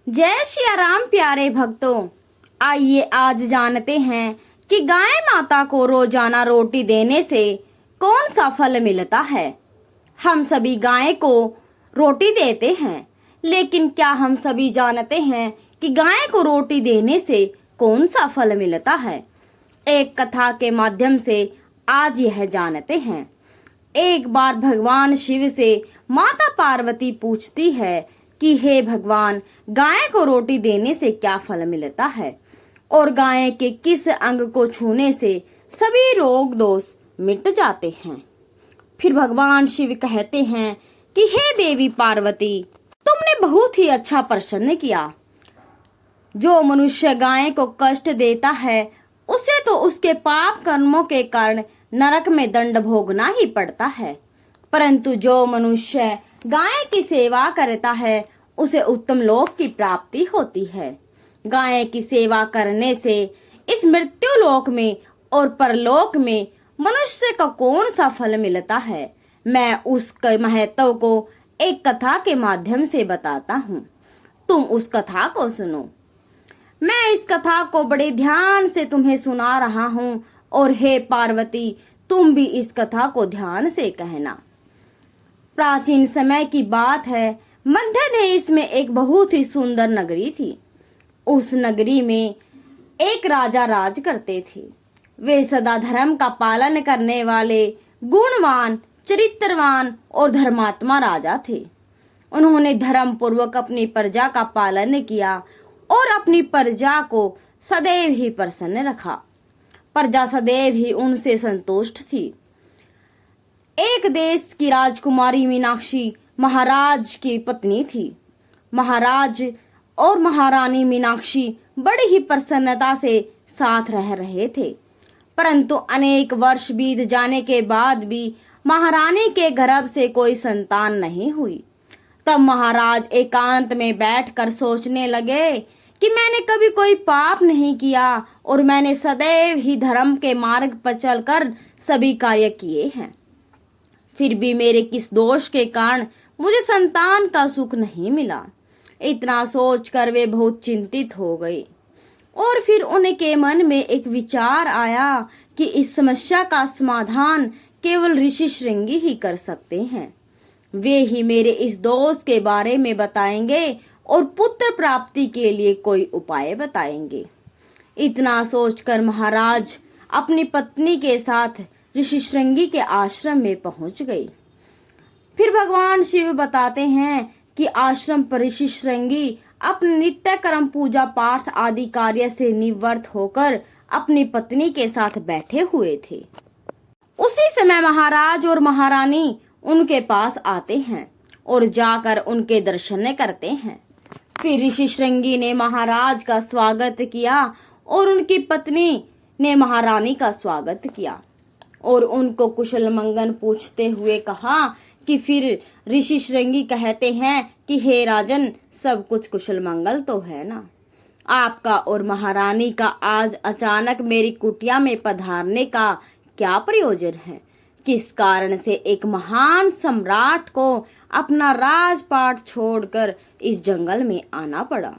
जय श्री राम प्यारे भक्तों, आइए आज जानते हैं कि गाय माता को रोजाना रोटी देने से कौन सा फल मिलता है। हम सभी गाय को रोटी देते हैं, लेकिन क्या हम सभी जानते हैं कि गाय को रोटी देने से कौन सा फल मिलता है। एक कथा के माध्यम से आज यह जानते हैं। एक बार भगवान शिव से माता पार्वती पूछती है कि हे भगवान, गाय को रोटी देने से क्या फल मिलता है और गाय के किस अंग को छूने से सभी रोग दोष मिट जाते हैं। फिर भगवान शिव कहते हैं कि हे देवी पार्वती, तुमने बहुत ही अच्छा प्रश्न किया। जो मनुष्य गाय को कष्ट देता है उसे तो उसके पाप कर्मों के कारण नरक में दंड भोगना ही पड़ता है, परंतु जो मनुष्य गाय की सेवा करता है उसे उत्तम लोक की प्राप्ति होती है। गाय की सेवा करने से इस मृत्यु लोक में और परलोक में मनुष्य को कौन सा फल मिलता है, मैं उस महत्व को एक कथा के माध्यम से बताता हूँ। तुम उस कथा को सुनो। मैं इस कथा को बड़े ध्यान से तुम्हें सुना रहा हूँ और हे पार्वती, तुम भी इस कथा को ध्यान से कहना। प्राचीन समय की बात है। मध्य देश में एक बहुत ही सुंदर नगरी थी। उस नगरी में एक राजा राज करते थे। वे सदा धर्म का पालन करने वाले गुणवान, चरित्रवान और धर्मात्मा राजा थे। उन्होंने धर्म पूर्वक अपनी प्रजा का पालन किया और अपनी प्रजा को सदैव ही प्रसन्न रखा। प्रजा सदैव ही उनसे संतुष्ट थी। एक देश की राजकुमारी मीनाक्षी महाराज की पत्नी थी। महाराज और महारानी मीनाक्षी बड़ी ही प्रसन्नता से साथ रह रहे थे, परंतु अनेक वर्ष बीत जाने के बाद भी महारानी के गर्भ से कोई संतान नहीं हुई। तब महाराज एकांत में बैठकर सोचने लगे कि मैंने कभी कोई पाप नहीं किया और मैंने सदैव ही धर्म के मार्ग पर चलकर सभी कार्य किए हैं, फिर भी मेरे किस दोष के कारण मुझे संतान का सुख नहीं मिला। इतना सोचकर वे बहुत चिंतित हो गए और फिर उनके मन में एक विचार आया कि इस समस्या का समाधान केवल ऋषि श्रृंगी ही कर सकते हैं। वे ही मेरे इस दोष के बारे में बताएंगे और पुत्र प्राप्ति के लिए कोई उपाय बताएंगे। इतना सोचकर महाराज अपनी पत्नी के साथ ऋषि श्रृंगी के आश्रम में पहुंच गए। फिर भगवान शिव बताते हैं कि आश्रम पर ऋषि श्रृंगी अपने नित्य कर्म, पूजा पाठ आदि कार्य से निवृत्त होकर अपनी पत्नी के साथ बैठे हुए थे। उसी समय महाराज और महारानी उनके पास आते हैं और जाकर उनके दर्शन करते हैं। फिर ऋषि श्रृंगी ने महाराज का स्वागत किया और उनकी पत्नी ने महारानी का स्वागत किया और उनको कुशल मंगल पूछते हुए कहा कि फिर ऋषि श्रृंगी कहते हैं कि हे राजन, सब कुछ कुशल मंगल तो है ना। आपका और महारानी का आज अचानक मेरी कुटिया में पधारने का क्या प्रयोजन है? किस कारण से एक महान सम्राट को अपना राजपाट छोड़कर इस जंगल में आना पड़ा?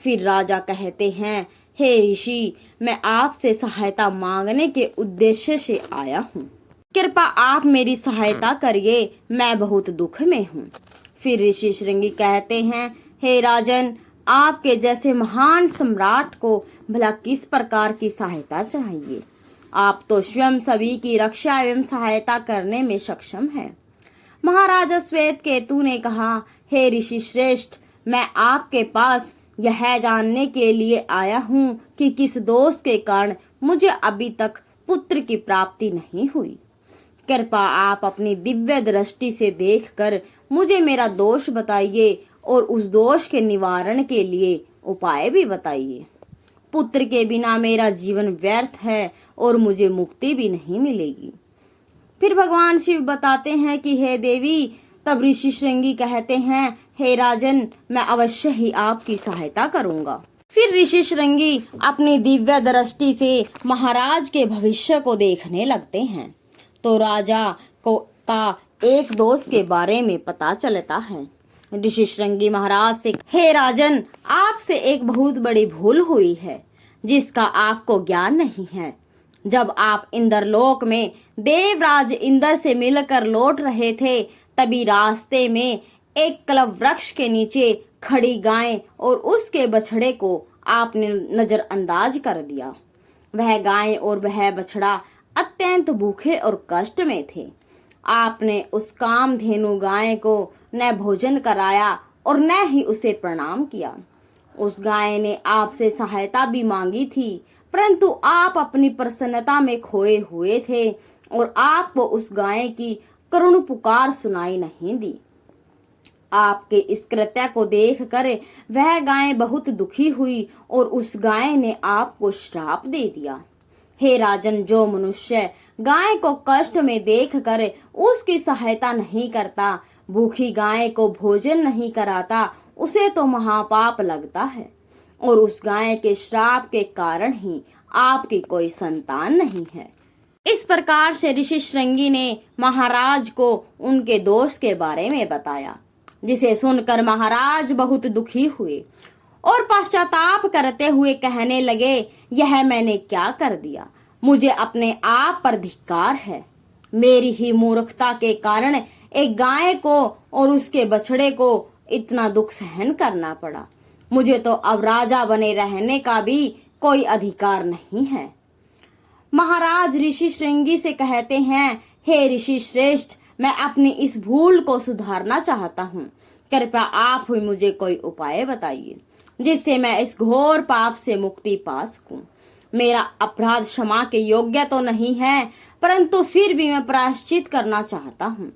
फिर राजा कहते हैं, हे ऋषि, मैं आपसे सहायता मांगने के उद्देश्य से आया हूँ। कृपा आप मेरी सहायता करिए, मैं बहुत दुख में हूँ। फिर ऋषि श्रृंगी कहते हैं, हे राजन, आपके जैसे महान सम्राट को भला किस प्रकार की सहायता चाहिए? आप तो स्वयं सभी की रक्षा एवं सहायता करने में सक्षम हैं। महाराजा श्वेत केतु ने कहा, हे ऋषि श्रेष्ठ, मैं आपके पास यह जानने के लिए आया हूँ कि किस दोष के कारण मुझे अभी तक पुत्र की प्राप्ति नहीं हुई। कृपा आप अपनी दिव्य दृष्टि से देखकर मुझे मेरा दोष बताइए और उस दोष के निवारण के लिए उपाय भी बताइए। पुत्र के बिना मेरा जीवन व्यर्थ है और मुझे मुक्ति भी नहीं मिलेगी। फिर भगवान शिव बताते हैं कि हे देवी, तब ऋषि श्रृंगी कहते हैं, हे राजन, मैं अवश्य ही आपकी सहायता करूंगा। फिर ऋषि श्रृंगी अपनी दिव्य दृष्टि से महाराज के भविष्य को देखने लगते हैं तो राजा को का एक दोष के बारे में पता चलता है। ऋषि श्रृंगी महाराज से, हे राजन, आपसे एक बहुत बड़ी भूल हुई है जिसका आपको ज्ञान नहीं है। जब आप इंद्रलोक में देवराज इंद्र से मिलकर लौट रहे थे, तभी रास्ते में एक कल्प वृक्ष के नीचे खड़ी गाय और उसके बछड़े को आपने नजरअंदाज कर दिया। वह गाय और वह बछड़ा अत्यंत भूखे और कष्ट में थे। आपने उस कामधेनु गाय को न भोजन कराया और न ही उसे प्रणाम किया। उस गाय ने आपसे सहायता भी मांगी थी, परंतु आप अपनी प्रसन्नता में खोए हुए थे और आपको उस गाय की करुण पुकार सुनाई नहीं दी। आपके इस कृत्य को देखकर वह गाय बहुत दुखी हुई और उस गाय ने आपको श्राप दे दिया। हे राजन, जो मनुष्य गाय को कष्ट में देखकर उसकी सहायता नहीं करता, भूखी गाय को भोजन नहीं कराता, उसे तो महापाप लगता है और उस गाय के श्राप के कारण ही आपकी कोई संतान नहीं है। इस प्रकार से ऋषि श्रृंगी ने महाराज को उनके दोष के बारे में बताया, जिसे सुनकर महाराज बहुत दुखी हुए और पश्चाताप करते हुए कहने लगे, यह मैंने क्या कर दिया? मुझे अपने आप पर धिक्कार है। मेरी ही मूर्खता के कारण एक गाय को और उसके बछड़े को इतना दुख सहन करना पड़ा। मुझे तो अब राजा बने रहने का भी कोई अधिकार नहीं है। महाराज ऋषि श्रृंगी से कहते हैं, हे ऋषि श्रेष्ठ, मैं अपनी इस भूल को सुधारना चाहता हूँ। कृपया आप ही मुझे कोई उपाय बताइए जिससे मैं इस घोर पाप से मुक्ति पा सकूं। मेरा अपराध क्षमा के योग्य तो नहीं है, परंतु फिर भी मैं प्रायश्चित करना चाहता हूँ।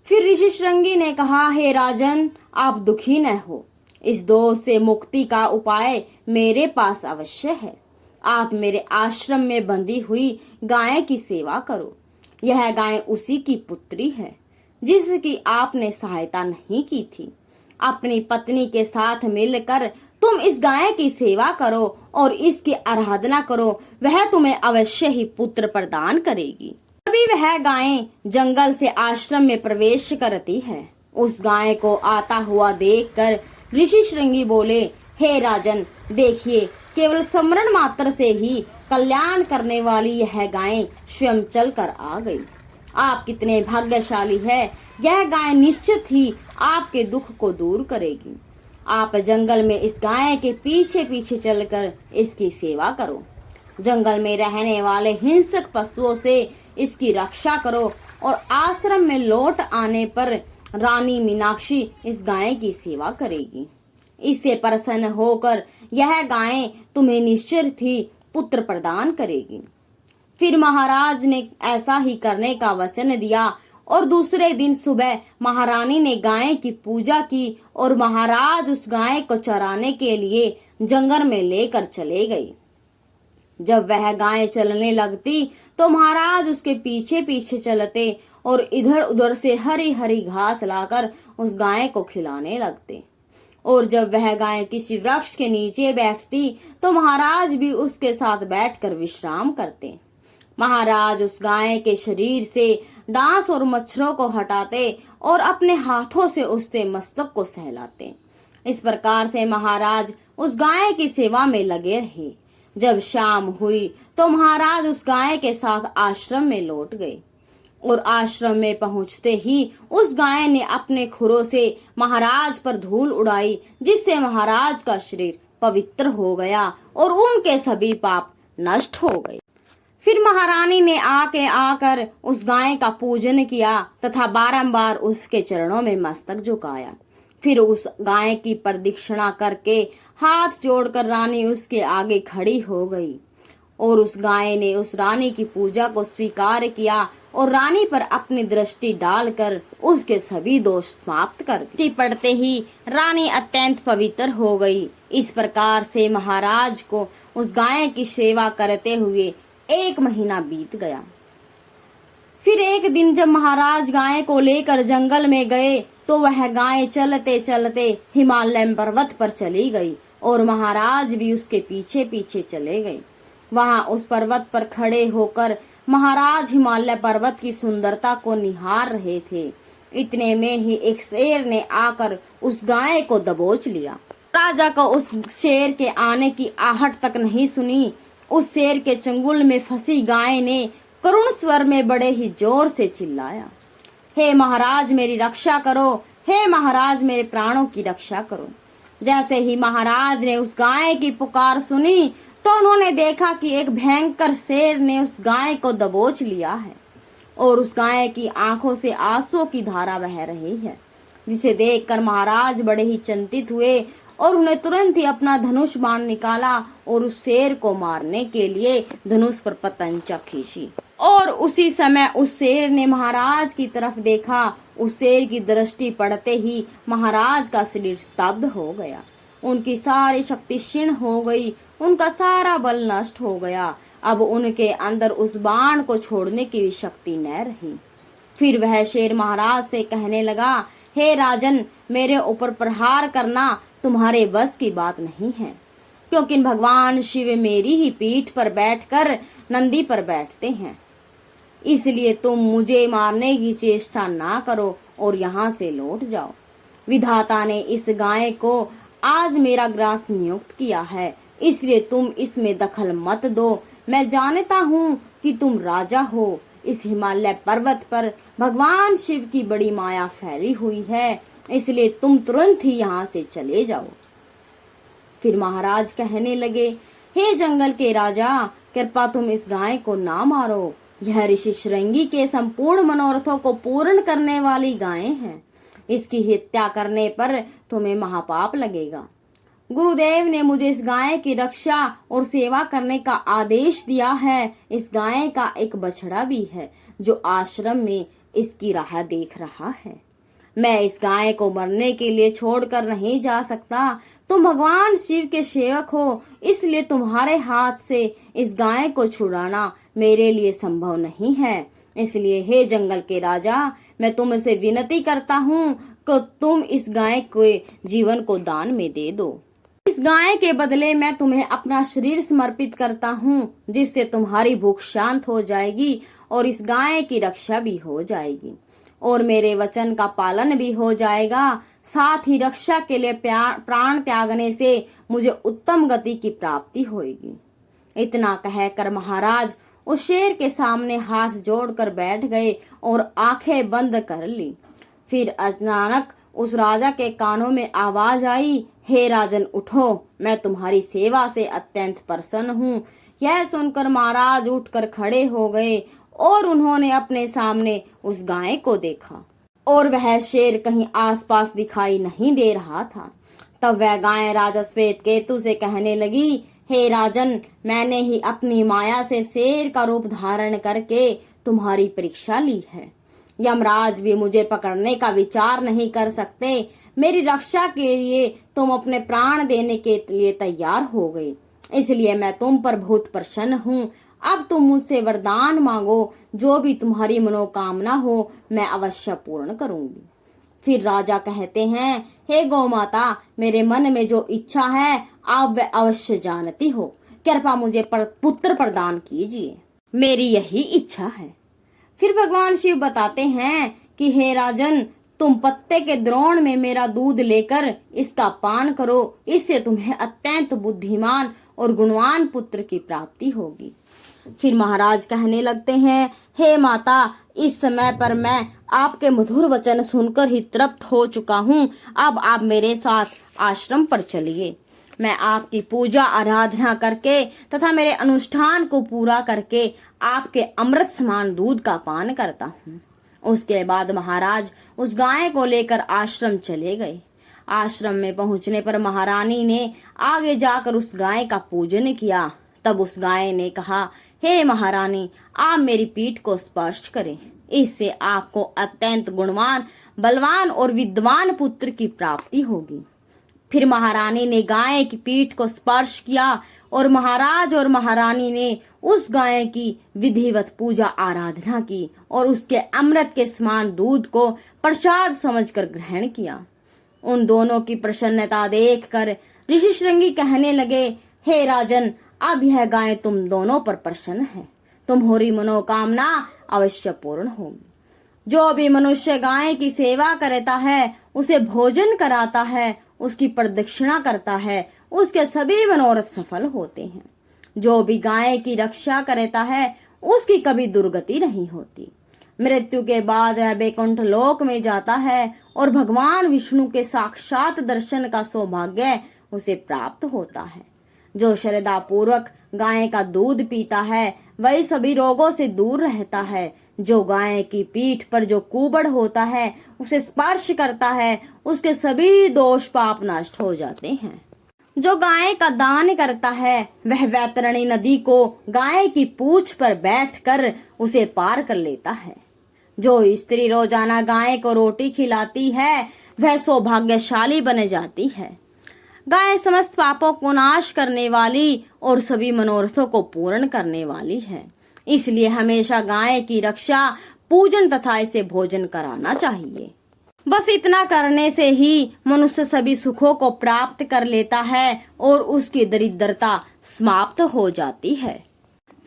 फिर ऋषि श्रृंगी ने कहा, हे राजन, आप दुखी न हो। इस दोष से मुक्ति का उपाय मेरे पास अवश्य है। आप मेरे आश्रम में बंधी हुई गाय की सेवा करो। यह गाय उसी की पुत्री है जिसकी आपने सहायता नहीं की थी। अपनी पत्नी के साथ मिलकर तुम इस गाय की सेवा करो और इसकी आराधना करो, वह तुम्हें अवश्य ही पुत्र प्रदान करेगी। तभी वह गाय जंगल से आश्रम में प्रवेश करती है। उस गाय को आता हुआ देखकर ऋषि श्रृंगी बोले, हे राजन, देखिए, केवल स्मरण मात्र से ही कल्याण करने वाली यह गाय स्वयं चल कर आ गई। आप कितने भाग्यशाली है। यह गाय निश्चित ही आपके दुख को दूर करेगी। आप जंगल में इस गाय के पीछे पीछे चलकर इसकी सेवा करो। जंगल में रहने वाले हिंसक पशुओं से इसकी रक्षा करो और आश्रम में लौट आने पर रानी मीनाक्षी इस गाय की सेवा करेगी। इससे प्रसन्न होकर यह गाय तुम्हें निश्चित ही पुत्र प्रदान करेगी। फिर महाराज ने ऐसा ही करने का वचन दिया और दूसरे दिन सुबह महारानी ने गाय की पूजा की और महाराज उस गाय को चराने के लिए जंगल में लेकर चले गए। जब वह गाय चलने लगती तो महाराज उसके पीछे पीछे चलते और इधर उधर से हरी हरी घास लाकर उस गाय को खिलाने लगते। और जब वह गाय किसी वृक्ष के नीचे बैठती तो महाराज भी उसके साथ बैठकर विश्राम करते। महाराज उस गाय के शरीर से डांस और मच्छरों को हटाते और अपने हाथों से उसके मस्तक को सहलाते। इस प्रकार से महाराज उस गाय की सेवा में लगे रहे। जब शाम हुई तो महाराज उस गाय के साथ आश्रम में लौट गए और आश्रम में पहुंचते ही उस गाय ने अपने खुरों से महाराज पर धूल उड़ाई, जिससे महाराज का शरीर पवित्र हो गया और उनके सभी पाप नष्ट हो गए। फिर महारानी ने आकर उस गाय का पूजन किया तथा बारंबार उसके चरणों में मस्तक झुकाया। फिर उस गाय की प्रदक्षिणा करके हाथ जोड़कर रानी उसके आगे खड़ी हो गई और उस गाय ने उस रानी की पूजा को स्वीकार किया और रानी पर अपनी दृष्टि डालकर उसके सभी दोष समाप्त कर दिए। पड़ते ही रानी अत्यंत पवित्र हो गई। इस प्रकार से महाराज को उस गाय की सेवा करते हुए 1 महीना बीत गया। फिर एक दिन जब महाराज गाय को लेकर जंगल में गए तो वह गाय चलते चलते हिमालय पर्वत पर चली गई और महाराज भी उसके पीछे पीछे चले गए। वहां उस पर्वत पर खड़े होकर महाराज हिमालय पर्वत की सुंदरता को निहार रहे थे। इतने में ही एक शेर ने आकर उस गाय को दबोच लिया। राजा को उस शेर के आने की आहट तक नहीं सुनी। उस शेर के चंगुल में फंसी गाय ने करुण स्वर में बड़े ही जोर से चिल्लाया, हे महाराज मेरी रक्षा करो, हे महाराज मेरे प्राणों की रक्षा करो। जैसे ही महाराज ने उस गाय की पुकार सुनी तो उन्होंने देखा कि एक भयंकर शेर ने उस गाय को दबोच लिया है और उस गाय की आंखों से आंसुओं की धारा बह रही है, जिसे देखकर महाराज बड़े ही चिंतित हुए और उन्हें तुरंत ही अपना धनुष बाण निकाला और उस शेर को मारने के लिए धनुष पर पतंचा खींची। और उसी समय उस शेर ने महाराज की तरफ देखा। उस शेर की दृष्टि पड़ते ही महाराज का शरीर स्तब्ध हो गया, उनकी सारी शक्ति क्षीण हो गई, उनका सारा बल नष्ट हो गया। अब उनके अंदर उस बाण को छोड़ने की भी शक्ति न रही। फिर वह शेर महाराज से कहने लगा, हे राजन, मेरे ऊपर प्रहार करना तुम्हारे बस की बात नहीं है, क्योंकि भगवान शिव मेरी ही पीठ पर बैठकर नंदी पर बैठते हैं। इसलिए तुम मुझे मारने की चेष्टा ना करो और यहाँ से लौट जाओ। विधाता ने इस गाय को आज मेरा ग्रास नियुक्त किया है, इसलिए तुम इसमें दखल मत दो। मैं जानता हूँ कि तुम राजा हो। इस हिमालय पर्वत पर भगवान शिव की बड़ी माया फैली हुई है, इसलिए तुम तुरंत ही यहाँ से चले जाओ। फिर महाराज कहने लगे, हे जंगल के राजा, कृपा तुम इस गाय को ना मारो। यह ऋषि श्रृंगी के संपूर्ण मनोरथों को पूर्ण करने वाली गाय है। इसकी हत्या करने पर तुम्हें महापाप लगेगा। गुरुदेव ने मुझे इस गाय की रक्षा और सेवा करने का आदेश दिया है। इस गाय का एक बछड़ा भी है जो आश्रम में इसकी राह देख रहा है। मैं इस गाय को मरने के लिए छोड़कर नहीं जा सकता। तुम भगवान शिव के सेवक हो, इसलिए तुम्हारे हाथ से इस गाय को छुड़ाना मेरे लिए संभव नहीं है। इसलिए हे जंगल के राजा, मैं तुमसे विनती करता हूँ कि तुम इस गाय के जीवन को दान में दे दो। इस गाय के बदले मैं तुम्हें अपना शरीर समर्पित करता हूँ, जिससे तुम्हारी भूख शांत हो जाएगी और इस गाय की रक्षा भी हो जाएगी और मेरे वचन का पालन भी हो जाएगा। साथ ही रक्षा के लिए प्राण त्यागने से मुझे उत्तम गति की प्राप्ति होगी। इतना कहकर महाराज उस शेर के सामने हाथ जोड़कर बैठ गए और आंखें बंद कर ली। फिर अचानक उस राजा के कानों में आवाज आई, हे राजन उठो, मैं तुम्हारी सेवा से अत्यंत प्रसन्न हूँ। यह सुनकर महाराज उठकर खड़े हो गए और उन्होंने अपने सामने उस गाय को देखा और वह शेर कहीं आसपास दिखाई नहीं दे रहा था। तब वह गाय राजा श्वेत केतु से कहने लगी, हे राजन, मैंने ही अपनी माया से शेर का रूप धारण करके तुम्हारी परीक्षा ली है। यमराज भी मुझे पकड़ने का विचार नहीं कर सकते। मेरी रक्षा के लिए तुम अपने प्राण देने के लिए तैयार हो गए, इसलिए मैं तुम पर बहुत प्रसन्न हूँ। अब तुम मुझसे वरदान मांगो, जो भी तुम्हारी मनोकामना हो मैं अवश्य पूर्ण करूंगी। फिर राजा कहते हैं, हे गौ माता, मेरे मन में जो इच्छा है आप वह अवश्य जानती हो। कृपा मुझे पुत्र प्रदान कीजिए, मेरी यही इच्छा है। फिर भगवान शिव बताते हैं कि हे राजन, तुम पत्ते के द्रोण में मेरा दूध लेकर इसका पान करो, इससे तुम्हें अत्यंत बुद्धिमान और गुणवान पुत्र की प्राप्ति होगी। फिर महाराज कहने लगते हैं, हे माता, इस समय पर मैं आपके मधुर वचन सुनकर ही तृप्त हो चुका हूँ। अब आप मेरे साथ आश्रम पर चलिए। मैं आपकी पूजा आराधना करके तथा मेरे अनुष्ठान को पूरा करके आपके अमृत समान दूध का पान करता हूँ। उसके बाद महाराज उस गाय को लेकर आश्रम चले गए। आश्रम में पहुंचने पर महारानी ने आगे जाकर उस गाय का पूजन किया। तब उस गाय ने कहा, हे महारानी, आप मेरी पीठ को स्पर्श करें, इससे आपको अत्यंत गुणवान, बलवान और विद्वान पुत्र की प्राप्ति होगी। फिर महारानी ने गाय की पीठ को स्पर्श किया और महाराज और महारानी ने उस गाय की विधिवत पूजा आराधना की और उसके अमृत के समान दूध को प्रसाद समझकर ग्रहण किया। उन दोनों की प्रसन्नता देखकर ऋषि श्रृंगी कहने लगे, हे राजन, अब यह गाय तुम दोनों पर प्रसन्न है। तुम्हारी मनोकामना अवश्य पूर्ण होगी। जो भी मनुष्य गाय की सेवा करता है, उसे भोजन कराता है, उसकी प्रदक्षिणा करता है, उसके सभी मनोरथ सफल होते हैं। जो भी गाय की रक्षा करता है, उसकी कभी दुर्गति नहीं होती। मृत्यु के बाद वह बैकुंठ लोक में जाता है और भगवान विष्णु के साक्षात दर्शन का सौभाग्य उसे प्राप्त होता है। जो श्रद्धा पूर्वक गाय का दूध पीता है, वही सभी रोगों से दूर रहता है। जो गाय की पीठ पर जो कुबड़ होता है, उसे स्पर्श करता है, उसके सभी दोष पाप नष्ट हो जाते हैं। जो गाय का दान करता है, वह वैतरणी नदी को गाय की पूंछ पर बैठकर उसे पार कर लेता है। जो स्त्री रोजाना गाय को रोटी खिलाती है, वह सौभाग्यशाली बन जाती है। गाय समस्त पापों को नाश करने वाली और सभी मनोरथों को पूर्ण करने वाली है। इसलिए हमेशा गाय की रक्षा, पूजन तथा इसे भोजन कराना चाहिए। बस इतना करने से ही मनुष्य सभी सुखों को प्राप्त कर लेता है और उसकी दरिद्रता समाप्त हो जाती है।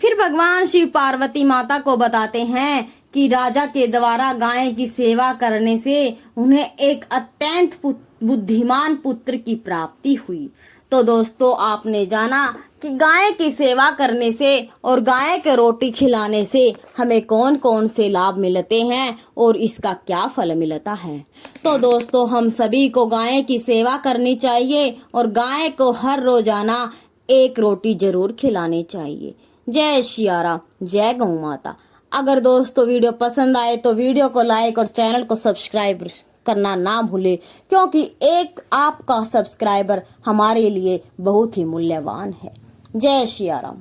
फिर भगवान शिव पार्वती माता को बताते हैं कि राजा के द्वारा गाय की सेवा करने से उन्हें एक अत्यंत बुद्धिमान पुत्र की प्राप्ति हुई। तो दोस्तों, आपने जाना कि गाय की सेवा करने से और गाय के रोटी खिलाने से हमें कौन कौन से लाभ मिलते हैं और इसका क्या फल मिलता है। तो दोस्तों, हम सभी को गाय की सेवा करनी चाहिए और गाय को हर रोजाना एक रोटी जरूर खिलानी चाहिए। जय सियाराम, जय गौ माता। अगर दोस्तों वीडियो पसंद आए तो वीडियो को लाइक और चैनल को सब्सक्राइब करना ना भूले, क्योंकि एक आपका सब्सक्राइबर हमारे लिए बहुत ही मूल्यवान है। जय सियाराम।